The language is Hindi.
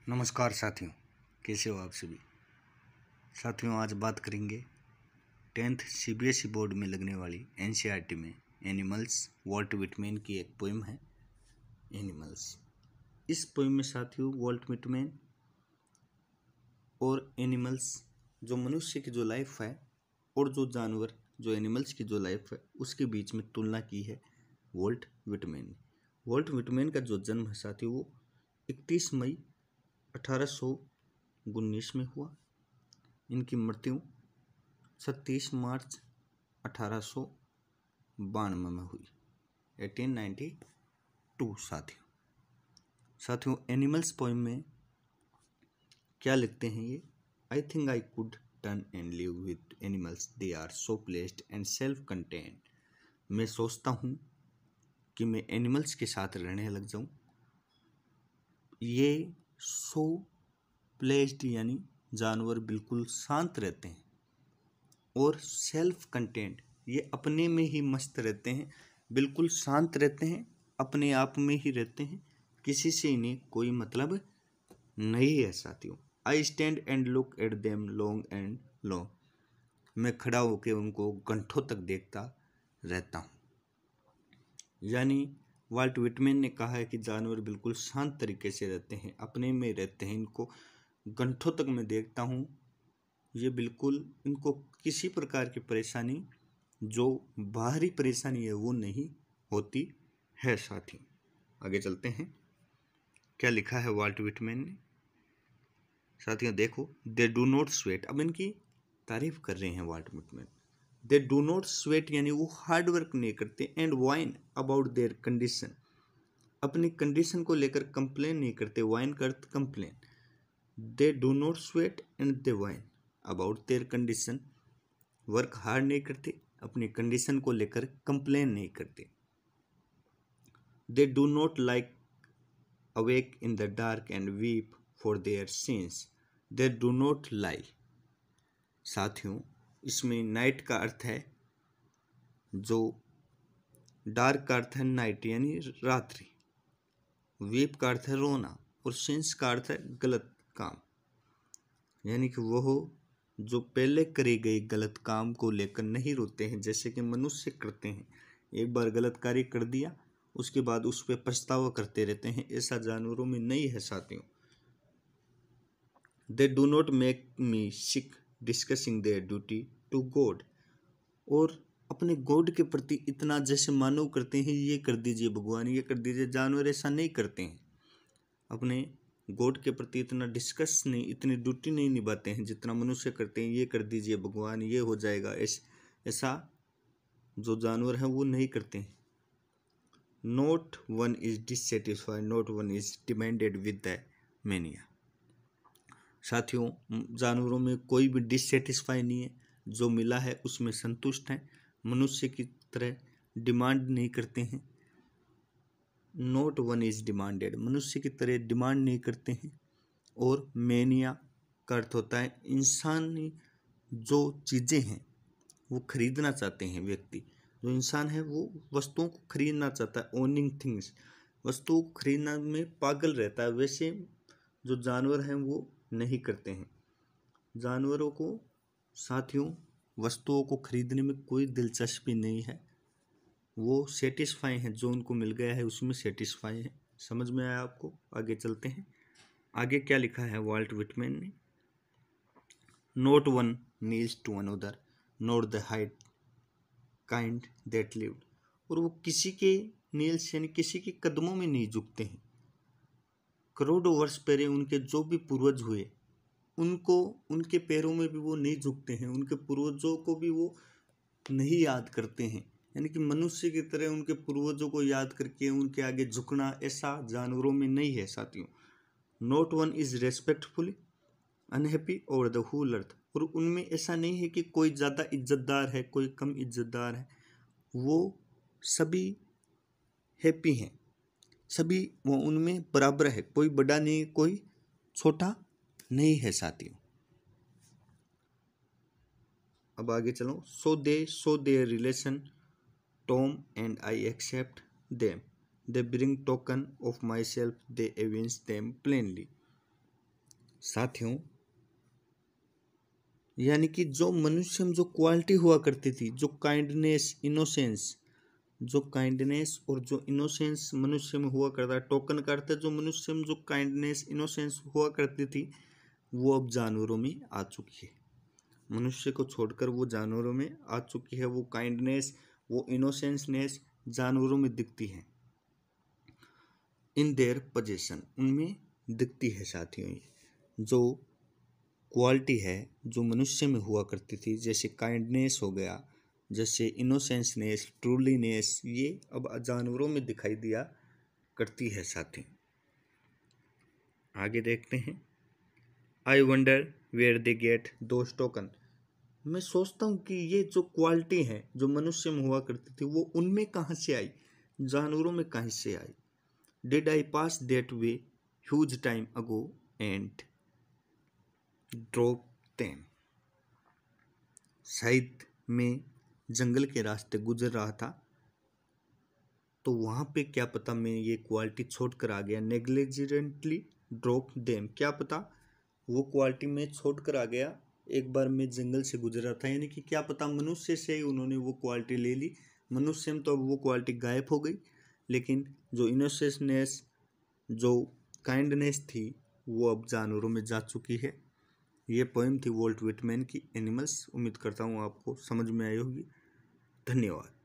नमस्कार साथियों, कैसे हो आप सभी। साथियों, आज बात करेंगे 10th CBSE बोर्ड में लगने वाली NCERT में एनिमल्स। वॉल्ट विटमैन की एक पोइम है एनिमल्स। इस पोइम में साथियों वॉल्ट विटमैन और एनिमल्स, जो मनुष्य की जो लाइफ है और जो जानवर जो एनिमल्स की जो लाइफ है उसके बीच में तुलना की है वॉल्ट विटमैन ने। वॉल्ट विटमैन का जो जन्म है साथियों वो 31 मई 1819 में हुआ। इनकी मृत्यु 37 मार्च 1892 में हुई, 1892। साथियों एनिमल्स पोइम में क्या लिखते हैं ये? I think I could turn and live with animals, they are so placid and self content. मैं सोचता हूँ कि मैं एनिमल्स के साथ रहने लग जाऊँ। ये सो प्लेस्ड यानी जानवर बिल्कुल शांत रहते हैं, और सेल्फ कंटेंट ये अपने में ही मस्त रहते हैं, बिल्कुल शांत रहते हैं, अपने आप में ही रहते हैं, किसी से इन्हें कोई मतलब नहीं है साथियों। I stand and look at them long and long. मैं खड़ा होकर उनको घंटों तक देखता रहता हूँ। यानी वॉल्ट विटमैन ने कहा है कि जानवर बिल्कुल शांत तरीके से रहते हैं, अपने में रहते हैं, इनको घंटों तक मैं देखता हूँ। ये बिल्कुल इनको किसी प्रकार की परेशानी, जो बाहरी परेशानी है वो नहीं होती है साथियों। आगे चलते हैं, क्या लिखा है वॉल्ट विटमैन ने। साथियों देखो, दे डू नॉट स्वेट। अब इनकी तारीफ कर रहे हैं Walt Whitman. They do not sweat यानी वो हार्ड वर्क नहीं करते, and wine about their condition. अपनी कंडीशन को लेकर कंप्लेन नहीं करते, वाइन कर complain. They do not sweat and they wine about their condition. Work hard नहीं करते, अपनी कंडीशन को लेकर कंप्लेन नहीं करते। दे do not like awake in the dark and weep for their since. They do not lie. साथियों इसमें नाइट का अर्थ है, जो डार्क का अर्थ है नाइट यानी रात्रि, वीप का अर्थ है रोना, और सिंस का अर्थ है गलत काम। यानी कि वह जो पहले करे गए गलत काम को लेकर नहीं रोते हैं, जैसे कि मनुष्य करते हैं। एक बार गलत कार्य कर दिया उसके बाद उस पर पछतावा करते रहते हैं, ऐसा जानवरों में नहीं है साथियों। They do not make me sick discussing their duty to God. और अपने गॉड के प्रति इतना जैसे मानव करते हैं, ये कर दीजिए भगवान, ये कर दीजिए। जानवर ऐसा नहीं करते हैं, अपने गॉड के प्रति इतना डिस्कस नहीं, इतनी ड्यूटी नहीं निभाते हैं जितना मनुष्य करते हैं। ये कर दीजिए भगवान, ये हो जाएगा, ऐसा जो जानवर हैं वो नहीं करते हैं। Not one is dissatisfied, not one is demanded with the mania. साथियों जानवरों में कोई भी डिससेटिस्फाई नहीं है, जो मिला है उसमें संतुष्ट हैं, मनुष्य की तरह डिमांड नहीं करते हैं। नॉट वन इज डिमांडेड, मनुष्य की तरह डिमांड नहीं करते हैं। और मैनिया का अर्थ होता है इंसानी जो चीज़ें हैं वो खरीदना चाहते हैं। व्यक्ति जो इंसान है वो वस्तुओं को खरीदना चाहता है, ओनिंग थिंग्स, वस्तुओं को खरीदना में पागल रहता है। वैसे जो जानवर हैं वो नहीं करते हैं। जानवरों को साथियों वस्तुओं को खरीदने में कोई दिलचस्पी नहीं है, वो सेटिस्फाई हैं, जो उनको मिल गया है उसमें सेटिस्फाई है। समझ में आया आपको? आगे चलते हैं, आगे क्या लिखा है वॉल्ट विटमैन ने। Not one kneels to another not the height kind that lived. और वो किसी के नील्स यानी किसी के कदमों में नहीं झुकते हैं। करोड़ों वर्ष पहले उनके जो भी पूर्वज हुए उनको, उनके पैरों में भी वो नहीं झुकते हैं, उनके पूर्वजों को भी वो नहीं याद करते हैं। यानी कि मनुष्य की तरह उनके पूर्वजों को याद करके उनके आगे झुकना ऐसा जानवरों में नहीं है साथियों। Not one is respectful unhappy over the whole earth. और उनमें ऐसा नहीं है कि कोई ज़्यादा इज्जतदार है कोई कम इज्जतदार है, वो सभी हैप्पी हैं, सभी वो उनमें बराबर है, कोई बड़ा नहीं कोई छोटा नहीं है साथियों। अब आगे चलो। So their relation to me and I accept them, they bring token of myself, they evince them plainly. साथियों, यानी कि जो मनुष्य में जो क्वालिटी हुआ करती थी, जो काइंडनेस, इनोसेंस, जो काइंडनेस और जो इनोसेंस मनुष्य में हुआ करता है, टोकन का अर्थ है जो मनुष्य में जो काइंडनेस, इनोसेंस हुआ करती थी, वो अब जानवरों में आ चुकी है। मनुष्य को छोड़कर वो जानवरों में आ चुकी है। वो काइंडनेस, वो इनोसेंसनेस जानवरों में दिखती है। इन देयर पोजेशन, उनमें दिखती है। साथियों, जो क्वालिटी है जो मनुष्य में हुआ करती थी, जैसे काइंडनेस हो गया, जैसे इनोसेंसनेस, ट्रूलीनेस, ये अब जानवरों में दिखाई दिया करती है। साथियों, आगे देखते हैं। I wonder where they get those token. मैं सोचता हूँ कि ये जो क्वालिटी है जो मनुष्य में हुआ करती थी, वो उनमें कहाँ से आई, जानवरों में कहाँ से आई। Did I pass that way huge time ago and drop them. शायद मैं जंगल के रास्ते गुजर रहा था, तो वहाँ पे क्या पता मैं ये क्वालिटी छोड़ कर आ गया। नेग्लिजेंटली ड्रॉप देम, क्या पता वो क्वालिटी मैं छोड़ कर आ गया। एक बार मैं जंगल से गुजर रहा था, यानी कि क्या पता मनुष्य से ही उन्होंने वो क्वालिटी ले ली। मनुष्य में तो अब वो क्वालिटी गायब हो गई, लेकिन जो इनोसेंसनेस, जो काइंडनेस थी, वो अब जानवरों में जा चुकी है। ये पोएम थी वॉल्ट विटमैन की, एनिमल्स। उम्मीद करता हूँ आपको समझ में आई होगी। धन्यवाद।